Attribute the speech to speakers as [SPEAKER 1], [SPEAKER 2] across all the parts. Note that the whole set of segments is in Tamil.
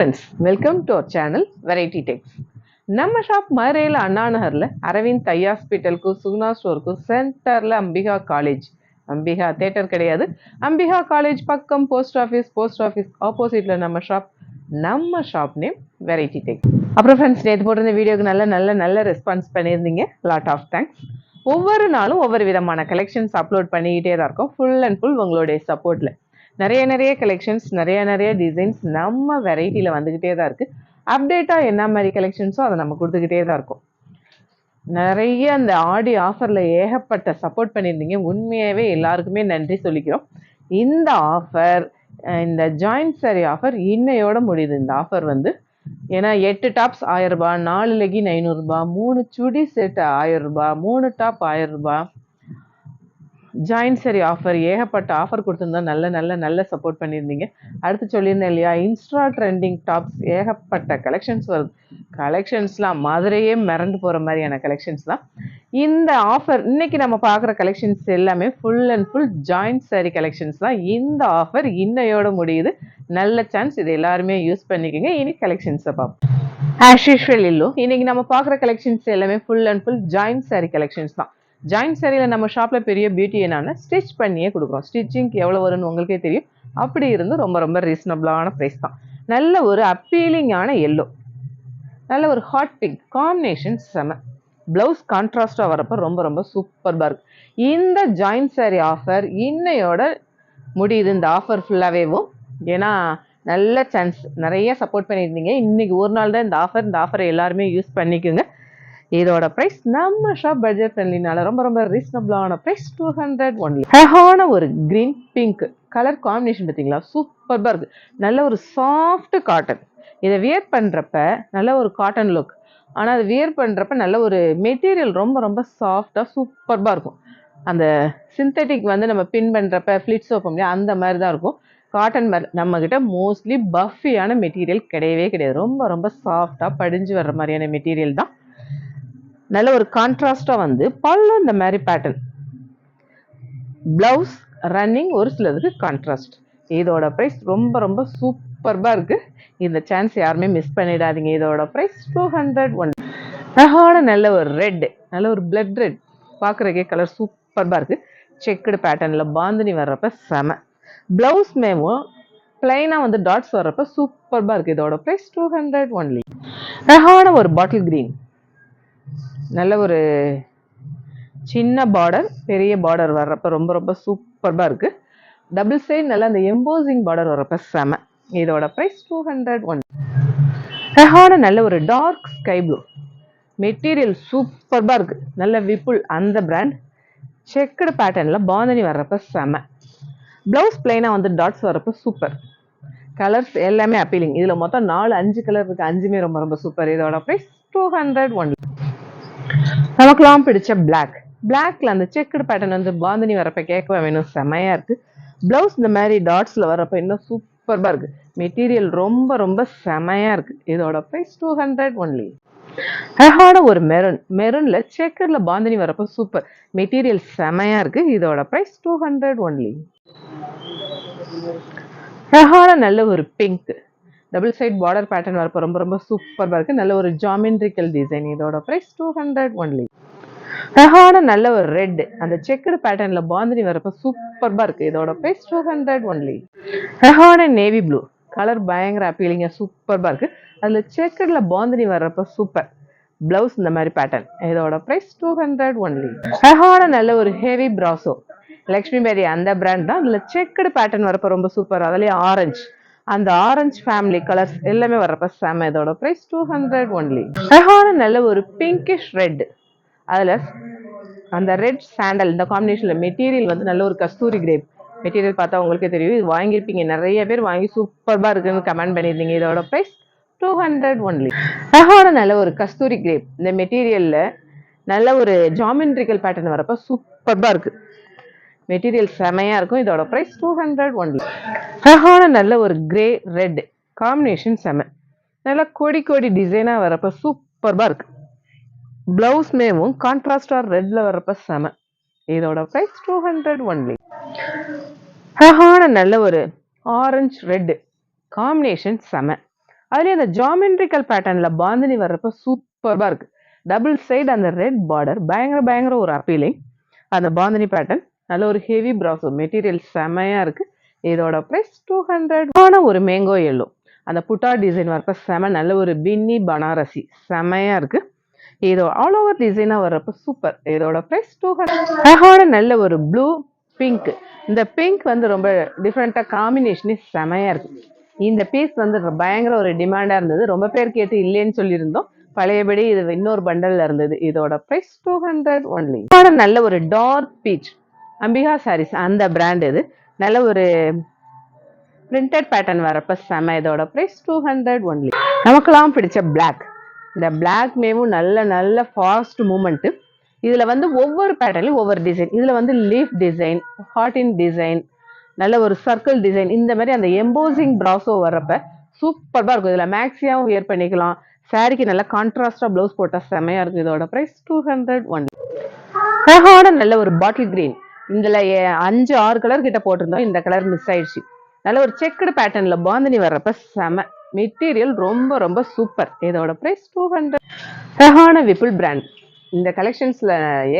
[SPEAKER 1] Friends, welcome to our channel Variety Techs. நம்ம ஷாப் மதுரையில் அண்ணா நகரில் அரவிந்த் ஐ ஹாஸ்பிட்டலுக்கு சுகுணா ஸ்டோருக்கு சென்டரில் அம்பிகா காலேஜ், அம்பிகா தேட்டர் கிடையாது, அம்பிகா காலேஜ் பக்கம் போஸ்ட் ஆஃபீஸ் ஆப்போசிட்டில் நம்ம ஷாப் நேம் வெரைட்டி டெக். அப்புறம் ஃப்ரெண்ட்ஸ், நேற்று போட்டிருந்த வீடியோக்கு நல்ல ரெஸ்பான்ஸ் பண்ணியிருந்தீங்க. Lot of thanks. ஒவ்வொரு நாளும் ஒவ்வொரு விதமான கலெக்ஷன்ஸ் அப்லோட் பண்ணிக்கிட்டே தான் இருக்கும். ஃபுல் அண்ட் ஃபுல் உங்களுடைய சப்போர்ட்டில் நிறைய கலெக்ஷன்ஸ், நிறைய டிசைன்ஸ் நம்ம வெரைட்டியில் வந்துக்கிட்டே தான் இருக்குது. அப்டேட்டாக என்ன மாதிரி கலெக்ஷன்ஸோ அதை நம்ம கொடுத்துக்கிட்டே தான் இருக்கோம். நிறைய அந்த ஆடி ஆஃபரில் ஏகப்பட்ட சப்போர்ட் பண்ணியிருந்தீங்க. உண்மையாகவே எல்லாருக்குமே நன்றி சொல்லிக்கிறோம். இந்த ஆஃபர், இந்த ஜாயின்ட் சாரி ஆஃபர் இன்னையோட முடியுது. இந்த ஆஃபர் வந்து ஏன்னா 8 டாப்ஸ் 1000 ரூபாய், 4 லெகின் 500 ரூபாய், 3 சுடி செட் 1000 ரூபாய், 3 டாப் 1000 ரூபாய் ஜாயின்ட் சரி ஆஃபர், ஏகப்பட்ட ஆஃபர் கொடுத்துருந்தா நல்ல சப்போர்ட் பண்ணியிருந்தீங்க. அடுத்து சொல்லியிருந்தேன் இல்லையா, இன்ஸ்டா ட்ரெண்டிங் டாப்ஸ் ஏகப்பட்ட கலெக்ஷன்ஸ் வருது. கலெக்ஷன்ஸ்லாம் மதுரையே மிரண்டு போகிற மாதிரியான கலெக்ஷன்ஸ் தான் இந்த ஆஃபர். இன்னைக்கு நம்ம பார்க்குற கலெக்ஷன்ஸ் எல்லாமே full and full joint sari collections தான். இந்த ஆஃபர் இன்னையோட முடியுது. நல்ல சான்ஸ், இது எல்லாருமே யூஸ் பண்ணிக்கோங்க. இனி கலெக்ஷன்ஸை பார்ப்போம். ஆஸ் யூஷுவல் இல்லோ, இன்னைக்கு நம்ம பார்க்குற கலெக்ஷன்ஸ் எல்லாமே full and full joint sari collections தான். ஜாயின்ட் சாரியில் நம்ம ஷாப்பில் பெரிய பியூட்டி என்னன்னா, ஸ்டிச் பண்ணியே கொடுக்குறோம். ஸ்டிச்சிங்க்கு எவ்வளோ வரும்னு உங்களுக்கே தெரியும். அப்படி இருந்து ரொம்ப ரீசனபிளான ப்ரைஸ் தான். நல்ல ஒரு அப்பீலிங்கான எல்லோ, நல்ல ஒரு ஹாட் பிங்க் காம்பினேஷன் செம. ப்ளவுஸ் கான்ட்ராஸ்டாக வரப்போ ரொம்ப சூப்பர்பாக இருக்கு. இந்த ஜாயின்ட் சாரி ஆஃபர் இன்னையோட முடியுது. இந்த ஆஃபர் ஃபுல்லாகவேவும் ஏன்னா நல்ல சான்ஸ், நிறைய சப்போர்ட் பண்ணியிருந்தீங்க. இன்னைக்கு ஒரு நாள் தான் இந்த ஆஃபரை எல்லாருமே யூஸ் பண்ணிக்கோங்க. இதோட ப்ரைஸ் நம்ம ஷாப் பட்ஜெட் ஃப்ரெண்ட்லினால ரொம்ப ரீசனபிளான ப்ரைஸ் 200 ஒன்லி. அழகான ஒரு கிரீன் பிங்க் கலர் காம்பினேஷன் பார்த்தீங்களா, சூப்பர்பாக இருக்குது. நல்ல ஒரு சாஃப்ட் காட்டன். இதை வியர் பண்ணுறப்ப நல்ல ஒரு காட்டன் லுக், ஆனால் அது வியர் பண்ணுறப்ப நல்ல ஒரு மெட்டீரியல் ரொம்ப சாஃப்டாக சூப்பர்பாக இருக்கும். அந்த சிந்தட்டிக் வந்து நம்ம பின் பண்ணுறப்ப ஃப்ளிட்ஸ் வைப்போம் இல்லையா, அந்த மாதிரி தான் இருக்கும். காட்டன் மாதிரி நம்மக்கிட்ட மோஸ்ட்லி பஃபியான மெட்டீரியல் கிடையவே கிடையாது. ரொம்ப சாஃப்டாக படிஞ்சு வர்ற மாதிரியான மெட்டீரியல் தான். நல்ல ஒரு கான்ட்ராஸ்டாக வந்து பல்லு இந்த மாதிரி பேட்டர்ன், பிளவுஸ் ரன்னிங் ஒரு சிலதுக்கு கான்ட்ராஸ்ட். இதோட ப்ரைஸ் ரொம்ப சூப்பர்பாக இருக்குது. இந்த சான்ஸ் யாருமே மிஸ் பண்ணிடாதீங்க. இதோட ப்ரைஸ் 200 ஒன். அழகான நல்ல ஒரு ரெட், நல்ல ஒரு பிளட் ரெட், பார்க்குறக்கே கலர் சூப்பர்பாக இருக்குது. செக்குடு பேட்டர்னில் பாந்தினி வர்றப்ப செம. பிளவுஸ் மேவும் பிளைனாக வந்து டாட்ஸ் வர்றப்ப சூப்பர்பாக இருக்குது. இதோட ப்ரைஸ் 200 ஒன்லி. அழகான ஒரு பாட்டில் கிரீன், நல்ல ஒரு சின்ன பார்டர் பெரிய பார்டர் வர்றப்ப ரொம்ப சூப்பர்பாக இருக்குது. டபுள் சைடு நல்லா அந்த எம்போசிங் பார்டர் வர்றப்ப செம. இதோட ப்ரைஸ் 200 ஒன். அழகான நல்ல ஒரு டார்க் ஸ்கை ப்ளூ மெட்டீரியல் சூப்பர்பாக இருக்குது. நல்ல விப்புல் அந்த பிராண்ட், செக்குடு பேட்டர்னில் பாந்தினி வர்றப்ப செம. பிளவுஸ் பிளைனாக வந்து டாட்ஸ் வர்றப்ப சூப்பர். கலர்ஸ் எல்லாமே அப்பீலிங். இதில் மொத்தம் 4-5 கலர் இருக்குது. 5மே ரொம்ப சூப்பர். இதோட ப்ரைஸ் 200 ஒன். நமக்குலாம் பிடிச்ச பிளாக்ல அந்த செக்குடு பேட்டர்ன் வந்து பாந்தினி வரப்ப கேட்கவே வேணும், செமையா இருக்கு. பிளவுஸ் இந்த மாதிரி டாட்ஸ்ல வரப்ப இன்னும் சூப்பர்பா இருக்கு. மெட்டீரியல் ரொம்ப செமையா இருக்கு. இதோட பிரைஸ் 200 ஒன்லி. அழகான ஒரு மெரூன்ல செக்கர்ல பாந்தினி வரப்ப சூப்பர். மெட்டீரியல் செமையா இருக்கு. இதோட பிரைஸ் 200 ஒன்லி. அழகான நல்ல ஒரு pink double side border pattern வரப்போ ரொம்ப சூப்பர்பாக இருக்குது. நல்ல ஒரு ஜாமெட்ரிக்கல் டிசைன். இதோட ப்ரைஸ் 200 ஒன்லி. அழகான நல்ல ஒரு ரெட் அந்த செக்குடு பேட்டர்னில் பாந்தினி வரப்போ சூப்பர்பாக இருக்குது. இதோட ப்ரைஸ் 200 ஒன்லி. அழகான நேவி ப்ளூ கலர் பயங்கர அப்பீலிங்காக சூப்பர்பாக இருக்குது. அதில் செக்குடில் பாந்தினி வர்றப்போ சூப்பர். பிளவுஸ் இந்த மாதிரி பேட்டர்ன். இதோட ப்ரைஸ் 200 ஒன்லி. அழகான நல்ல ஒரு ஹெவி பிராசோ, லக்ஷ்மி பேரி அந்த பிராண்ட் தான். அதில் செக்குடு பேட்டர்ன் வரப்போ ரொம்ப சூப்பர். அதுலேயே ஆரஞ்சு, அந்த ஆரஞ்சு ஃபேமிலி கலர்ஸ் எல்லாமே வர்றப்ப செம. இதோட ப்ரைஸ் 200 ஒன்லி. அழகான நல்ல ஒரு பிங்கிஷ் ரெட், அதில் அந்த ரெட் சாண்டல் இந்த காம்பினேஷன்ல மெட்டீரியல் வந்து நல்ல ஒரு கஸ்தூரி கிரேப் மெட்டீரியல். பார்த்தா உங்களுக்கே தெரியும், இது வாங்கியிருப்பீங்க. நிறைய பேர் வாங்கி சூப்பர்பாக இருக்குன்னு கமெண்ட் பண்ணியிருந்தீங்க. இதோட ப்ரைஸ் 200 ஒன்லி. அழகான நல்ல ஒரு கஸ்தூரி கிரேப் இந்த மெட்டீரியல்ல நல்ல ஒரு ஜாமெட்ரிக்கல் பேட்டர்ன் வரப்ப சூப்பர்பாக இருக்கு. மெட்டீரியல் செமையா இருக்கும். இதோட பிரைஸ் 200 ஒன்லி. அழகான நல்ல ஒரு கிரே ரெட் காம்பினேஷன் செம. நல்லா கொடி டிசைனா வரப்ப சூப்பர்பா இருக்கு. பிளவுஸ் மேவும் கான்ட்ராஸ்டா ரெட்ல வரப்ப செம. இதோட பிரைஸ் 200 ஒன்லி. அழகான நல்ல ஒரு ஆரஞ்சு ரெட் காம்பினேஷன் செம. அதுலயே அந்த ஜாமெட்ரிக்கல் பேட்டர்ன்ல பாந்தினி வர்றப்ப சூப்பர்பா இருக்கு. டபுள் சைடு அந்த ரெட் பார்டர் பயங்கர ஒரு அப்பீலிங். அந்த பாந்தினி பேட்டர்ன் நல்ல ஒரு ஹெவி பிராசோ மெட்டீரியல் செமையா இருக்கு. இதோட பிரைஸ் 200. ஆன ஒரு மேங்கோ எல்லோ அந்த புட்டா டிசைன் வரப்ப செம நல்ல ஒரு பின்னி பனாரசி செமையா இருக்கு. இதோ ஆல் ஓவர் டிசைனா வர்றப்ப சூப்பர். இதோட பிரைஸ் 200. அழகான நல்ல ஒரு ப்ளூ பிங்க். இந்த பிங்க் வந்து ரொம்ப டிஃப்ரெண்டா காம்பினேஷனே செமையா இருக்கு. இந்த பீஸ் வந்து பயங்கர ஒரு டிமாண்டா இருந்தது. ரொம்ப பேர் கேட்டு இல்லைன்னு சொல்லியிருந்தோம். பழையபடி இது இன்னொரு பண்டல்ல இருந்தது. இதோட பிரைஸ் 200 ஒன்லி. நல்ல ஒரு டார்க் பீச் அம்பிகா சாரீஸ் அந்த பிராண்ட் இது. நல்ல ஒரு பிரிண்டட் பேட்டர்ன் வரப்ப செம. இதோட பிரைஸ் 200 ஒன்லி. நமக்கெல்லாம் பிடிச்ச பிளாக். இந்த பிளாக் மேவும் நல்ல ஃபாஸ்ட் மூமெண்ட். இதுல வந்து ஒவ்வொரு பேட்டர்லையும் ஒவ்வொரு டிசைன். இதுல வந்து லீஃப் டிசைன், ஹார்டின் டிசைன், நல்ல ஒரு சர்க்கிள் டிசைன், இந்த மாதிரி அந்த எம்போசிங் பிராசோ வர்றப்ப சூப்பர்பா இருக்கும். இதுல மேக்ஸியாவும் வியர் பண்ணிக்கலாம். சாரிக்கு நல்ல கான்ட்ராஸ்டா பிளவுஸ் போட்டா செமையா இருக்கும். இதோட பிரைஸ் 200 ஒன்லி. அழகான நல்ல ஒரு பாட்டில் கிரீன். இதுல 5-6 கலர் கிட்ட போட்டிருந்தோம். இந்த கலர் மிஸ் ஆயிடுச்சு. நல்ல ஒரு செக்குடு பேட்டர்ன்ல பாந்தினி வர்றப்ப செம. மெட்டீரியல் ரொம்ப சூப்பர். இதோட பிரைஸ் 200. அழகான விப்புல் பிராண்ட். இந்த கலெக்ஷன்ஸ்ல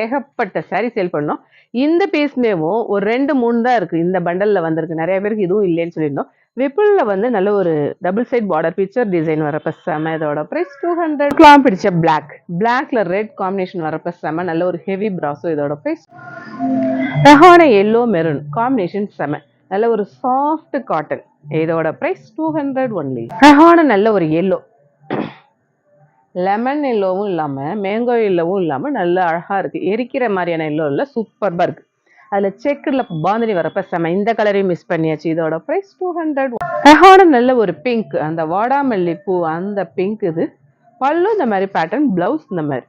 [SPEAKER 1] ஏகப்பட்ட சாரி சேல் பண்ணோம். இந்த பீஸ்மேவும் ஒரு 2-3 தான் இருக்கு. இந்த பண்டல்ல வந்திருக்கு. நிறைய பேருக்கு இதுவும் இல்லைன்னு சொல்லியிருந்தோம். விப்புல்ல வந்து நல்ல ஒரு double side border picture design வரப்ப செம. இதோட பிரைஸ் 200. பிடிச்ச பிளாக். பிளாக்ல ரெட் காம்பினேஷன் வரப்ப செம. நல்ல ஒரு ஹெவி பிராசோ. இதோட பிரைஸ். அழகான எல்லோ மெரூன் காம்பினேஷன் செம. நல்ல ஒரு சாஃப்ட் காட்டன். இதோட பிரைஸ் 200 ஒன்லி. அழகான நல்ல ஒரு எல்லோ. லெமன் எல்லோவும் இல்லாம மேங்கோ எல்லோவும் இல்லாம நல்ல அழகா இருக்கு. எரிக்கிற மாதிரியான எல்லோ இல்ல, சூப்பர்பா இருக்கு. அதுல செக்குல பாந்தினி வரப்ப செம. இந்த கலரையும் மிஸ் பண்ணியாச்சு. இதோட பிரைஸ் 200. அழகான நல்ல ஒரு பிங்க். அந்த வாடாமல்லி பூ அந்த பிங்க் இது. பல்லு இந்த மாதிரி பேட்டர்ன், பிளவுஸ் இந்த மாதிரி.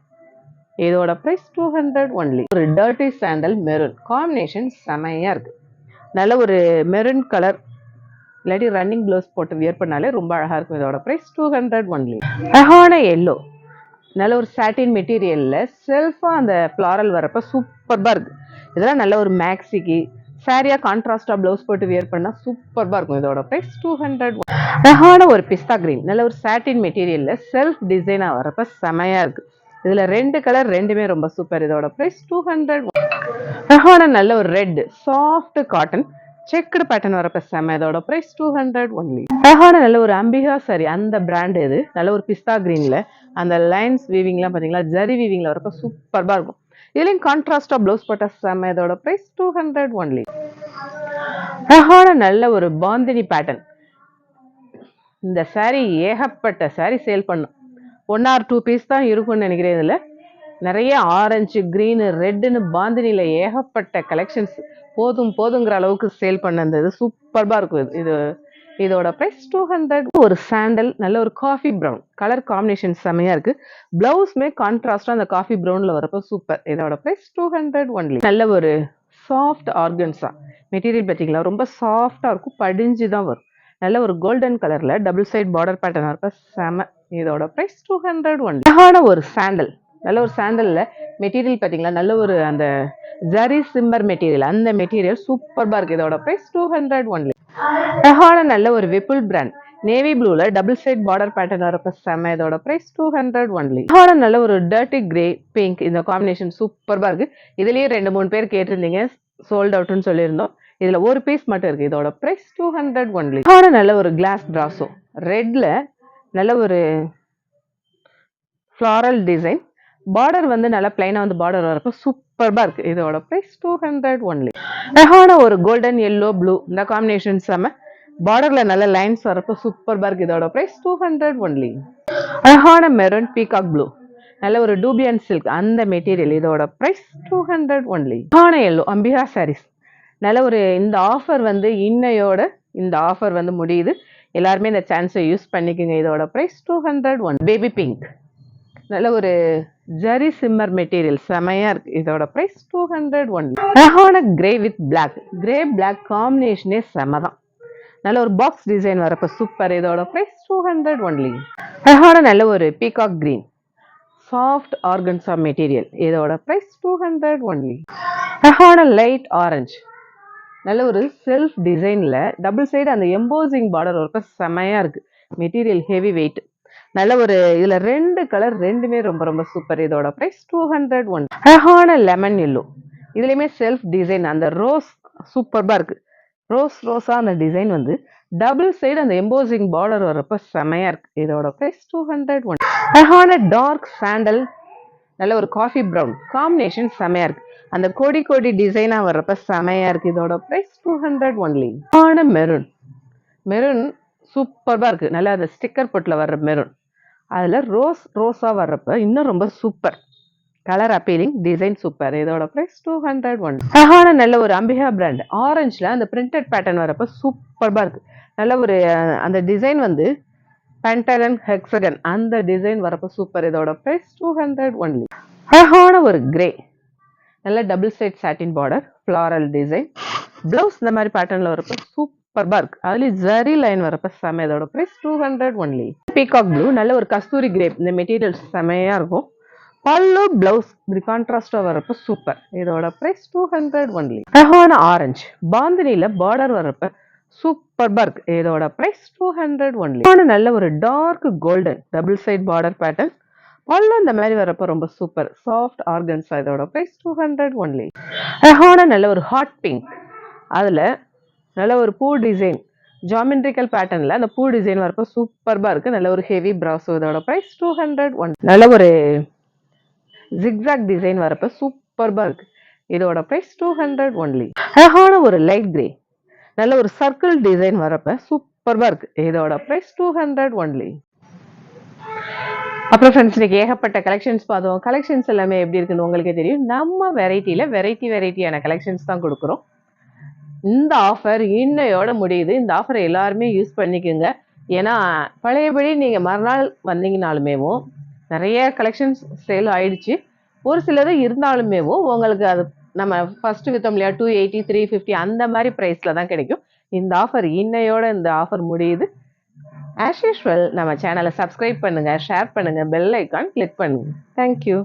[SPEAKER 1] இதோட பிரைஸ் 200 ஒன்லி. ஒரு டர்ட்டி சாண்டல் மெரூன் காம்பினேஷன் செமையா இருக்கு. நல்ல ஒரு மெரூன் கலர் இல்லாட்டி ரன்னிங் ப்ளவுஸ் போட்டு வியர் பண்ணாலே ரொம்ப அழகா இருக்கும். இதோட பிரைஸ் 200 ஒன்லி. அழகான எல்லோ நல்ல ஒரு சாட்டின் மெட்டீரியல்ல செல்ஃபா அந்த ஃப்ளாரல் வரப்ப சூப்பர்பா இருக்கு. இதெல்லாம் நல்ல ஒரு மேக்ஸிக்கு சாரியா கான்ட்ராஸ்டா பிளவுஸ் போட்டு வியர் பண்ணா சூப்பர்பா இருக்கும். இதோட பிரைஸ் 200. அழகான ஒரு பிஸ்தா கிரீன் நல்ல ஒரு சாட்டின் மெட்டீரியல்ல செல்ஃப் டிசைனா வரப்ப செமையா இருக்கு. இதுல 2 கலர் ரெண்டுமே ரொம்ப சூப்பர். இதோட பிரைஸ் 200. அழகான நல்ல ஒரு red soft cotton checked pattern வரப்ப செம. இதோட பிரைஸ் 200 ஒன்லி. அழகான நல்ல ஒரு அம்பிகா சாரி அந்த பிராண்ட் இது. நல்ல ஒரு பிஸ்தா கிரீன்ல அந்த லைன்ஸ் வீவிங்லாம் பாத்தீங்களா, ஜரி வீவிங்ல வரப்ப சூப்பர்பா இருக்கும். இதுலயும் கான்ட்ராஸ்டா பிளவுஸ் போட்டா செம. இதோட பிரைஸ் 200 ஒன்லி. அழகான நல்ல ஒரு பாந்தினி பேட்டர்ன். இந்த சாரி ஏகப்பட்ட சாரி சேல் பண்ணும். 1 or 2 பீஸ் தான் இருக்கும்னு நினைக்கிறேன். இதுல நிறைய ஆரஞ்சு, கிரீனு, ரெட்டுன்னு பாந்தினில ஏகப்பட்ட கலெக்ஷன்ஸ். போதுங்கிற அளவுக்கு சேல் பண்ணது. சூப்பர்பா இருக்கும். இது இதோட பிரைஸ் 200. ஒரு சாண்டல் நல்ல ஒரு காஃபி ப்ரௌன் கலர் காம்பினேஷன் செமையா இருக்கு. பிளவுஸ்மே கான்ட்ராஸ்டா அந்த காஃபி ப்ரௌன்ல வரப்போ சூப்பர். இதோட பிரைஸ் 200 ஒன்லி. நல்ல ஒரு சாஃப்ட் ஆர்கன்ஸா மெட்டீரியல் பார்த்தீங்களா, ரொம்ப சாஃப்டா இருக்கும். படிஞ்சு தான் வரும். நல்ல ஒரு கோல்டன் கலர்ல டபுள் சைட் பார்டர் பேட்டர்ன் வரப்ப செம. இதோட பிரைஸ் 200 ஒன்லி. அழகான ஒரு சாண்டல் நல்ல ஒரு சாண்டல்ல மெட்டீரியல் பார்த்தீங்களா, நல்ல ஒரு அந்த ஜரி சிம்மர் மெட்டீரியல் அந்த மெட்டீரியல் சூப்பர்பா இருக்கு. இதோட பிரைஸ் 200 ஒன்லி. அழகான நல்ல ஒரு விப்புல் பிராண்ட் நேவி ப்ளூல டபுள் சைட் பார்டர் பேட்டர்ன் வரப்ப செம. இதோட பிரைஸ் 200 ஒன்லி. அழகான நல்ல ஒரு டர்ட்டி கிரே பிங்க் இந்த காம்பினேஷன் சூப்பர்பா இருக்கு. இதுலயே 2-3 பேர் கேட்டிருந்தீங்க, சோல்ட் அவுட்னு சொல்லியிருந்தோம். இதுல ஒரு பீஸ் மட்டும் இருக்கு. இதோட பிரைஸ் 200 ஒன்லி. அழகான நல்ல ஒரு கிளாஸ் பிராசோ ரெட்ல நல்ல ஒரு ஃப்ளாரல் டிசைன் பார்டர் வந்து நல்லா பிளைனா வந்து பார்டர் வரப்ப சூப்பர்பா இருக்கு. இதோட பிரைஸ் 200 ஒன்லி. அழகான ஒரு கோல்டன் எல்லோ ப்ளூ இந்த காம்பினேஷன் செம. பார்டர்ல நல்ல லைன்ஸ் வரப்ப சூப்பர்பா இருக்கு. இதோட பிரைஸ் 200 ஒன்லி. அழகான மெரூன் பீகாக் ப்ளூ நல்ல ஒரு டூபியன் சில்க் அந்த மெட்டீரியல். இதோட பிரைஸ் 200 ஒன்லி. அழகான எல்லோ அம்பிகா சாரீஸ் நல்ல ஒரு இந்த ஆஃபர் வந்து இன்னையோட இந்த ஆஃபர் வந்து முடியுது. எல்லாருமே இந்த சான்ஸை யூஸ் பண்ணிக்கோங்க. இதோட பிரைஸ் 200 ஒன். பேபி பிங்க் நல்ல ஒரு ஜரி சிம்மர் மெட்டீரியல் செமையா இருக்கு. இதோட பிரைஸ் 200 ஒன்லி. அழகான grey with black grey black காம்பினேஷனே செம தான். நல்ல ஒரு பாக்ஸ் டிசைன் வரப்ப சூப்பர். இதோட பிரைஸ் 200 ஒன்லி. அழகான நல்ல ஒரு peacock green soft organza material. இதோட பிரைஸ் 200 ஒன்லி. அழகான லைட் ஆரஞ்சு நல்ல ஒரு செல்ஃப் டிசைன்ல டபுள் சைடு அந்த எம்போசிங் பார்டர் வரப்ப செமையா இருக்கு. Material heavy weight. நல்ல ஒரு இதுல 2 கலர், 2மே ரொம்ப ரொம்ப சூப்பர். இதோட பிரைஸ் 201. அழகான லெமன் எல்லோ. இதுலயுமே செல்ஃப் டிசைன், அந்த ரோஸ் சூப்பர்பா இருக்கு. ரோஸா அந்த டிசைன் வந்து டபுள் சைடு அந்த எம்போசிங் பார்டர் வரப்ப செமையா இருக்கு. இதோட பிரைஸ் 201. அழகான டார்க் சாண்டல், நல்ல ஒரு காஃபி ப்ரௌன் காம்பினேஷன் செமையா இருக்கு. அந்த கொடி டிசைனா வர்றப்ப செமையா இருக்கு. இதோட பிரைஸ் 200 ஒன்லி. அழகான மெரூன் சூப்பர்பா இருக்கு. நல்லா அந்த ஸ்டிக்கர் பொட்ல வர்ற மெரூன், அதுல ரோஸா வர்றப்ப இன்னும் ரொம்ப super. Colour appealing, design super. இதோட பிரைஸ் 201. அழகான நல்ல ஒரு அம்பிகா பிராண்ட் ஆரஞ்சுல அந்த பிரிண்டட் பேட்டர்ன் வரப்ப சூப்பர்பா இருக்கு. நல்ல ஒரு அந்த டிசைன் வந்து பென்டகன் ஹெக்ஸகன் அந்த டிசைன் வரப்ப சூப்பர். இதோட பிரைஸ் 200 ஒன்லி. அழகான ஒரு கிரே, நல்ல double side satin border, floral design, blouse இந்த மாதிரி பேட்டர்ன்ல வரப்ப சூப்பர்பா இருக்கு. அதுலயும் ஜரி லைன் வரப்ப செம. இதோட பிரைஸ் 200 ஒன்லி. பீகாக் ப்ளூ, நல்ல ஒரு கஸ்தூரி கிரேப், இந்த மெட்டீரியல் செமையா இருக்கும். பல்லு பிளவுஸ் இப்படி கான்ட்ராஸ்டா வரப்ப சூப்பர். இதோட பிரைஸ் 200 ஒன்லி. அழகான ஆரஞ்சு பாந்தினில பார்டர் வரப்ப சூப்பர்பா இருக்கு. இதோட பிரைஸ் 200 ஒன்லி. நல்ல ஒரு dark golden double side border pattern, பல்லு இந்த மாதிரி வரப்ப ரொம்ப சூப்பர். Soft organza. இதோட பிரைஸ் 200 ஒன்லி. அழகான நல்ல ஒரு ஹாட் பிங்க், அதுல நல்ல ஒரு பூ டிசைன் ஜாமெட்ரிக்கல் பேட்டர்ன்ல அந்த பூ டிசைன் வரப்ப சூப்பர்பா இருக்கு. நல்ல ஒரு ஹெவி பிராசோ. இதோட பிரைஸ் 201. நல்ல ஒரு ஜிக்ஸாக் டிசைன் வரப்ப சூப்பர்பா இருக்கு. இதோட பிரைஸ் 200 ஒன்லி. அழகான ஒரு லைட் கிரே, நல்ல ஒரு சர்க்கிள் டிசைன் வரப்ப சூப்பர்பா இருக்கு. இதோட பிரைஸ் 200 ஒன்லி. அப்புறம் ஃப்ரெண்ட்ஸ், இன்னைக்கு ஏகப்பட்ட கலெக்ஷன்ஸ் பார்த்தோம். கலெக்ஷன்ஸ் எல்லாமே எப்படி இருக்குன்னு உங்களுக்கே தெரியும். நம்ம வெரைட்டியில வெரைட்டியான கலெக்ஷன்ஸ் தான் கொடுக்குறோம். இந்த ஆஃபர் இன்னையோட முடியுது. இந்த ஆஃபரை எல்லாருமே யூஸ் பண்ணிக்கோங்க. ஏன்னா பழையபடி நீங்கள் மறுநாள் வந்தீங்கனாலுமேவும் நிறைய கலெக்ஷன்ஸ் சேல் ஆயிடுச்சு. ஒரு சிலது இருந்தாலுமேவும் உங்களுக்கு அது நம்ம ஃபர்ஸ்ட் வித்தோம் இல்லையா 280, 350 அந்த மாதிரி ப்ரைஸில் தான் கிடைக்கும். இந்த ஆஃபர் இன்னையோட இந்த ஆஃபர் முடியுது. ஆஸ் யூஷுவல் நம்ம சேனலை சப்ஸ்கிரைப் பண்ணுங்க, ஷேர் பண்ணுங்க, பெல் ஐக்கான் கிளிக் பண்ணுங்க. தேங்க்யூ.